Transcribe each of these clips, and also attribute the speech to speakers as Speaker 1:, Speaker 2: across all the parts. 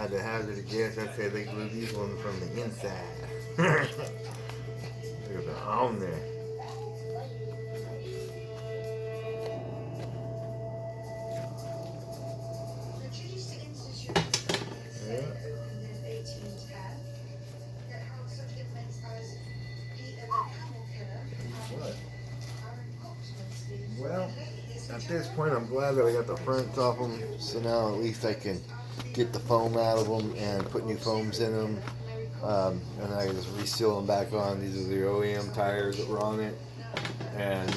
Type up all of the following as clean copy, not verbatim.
Speaker 1: had to hazard a guess. I'd say they glue these ones from the inside. Look at the on there. Well, at this point, I'm glad that I got the fronts off them, so now at least I can get the foam out of them and put new foams in them. And I can just reseal them back on. These are the OEM tires that were on it, and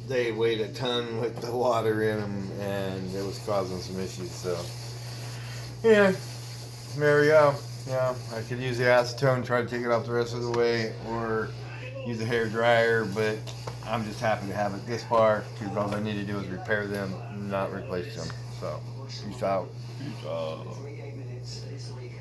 Speaker 1: they weighed a ton with the water in them, and it was causing some issues. So, yeah, there we go. Yeah, I could use the acetone, try to take it off the rest of the way, or use a hair dryer, but I'm just happy to have it this far because all I need to do is repair them, not replace them. So, peace out.
Speaker 2: Peace out.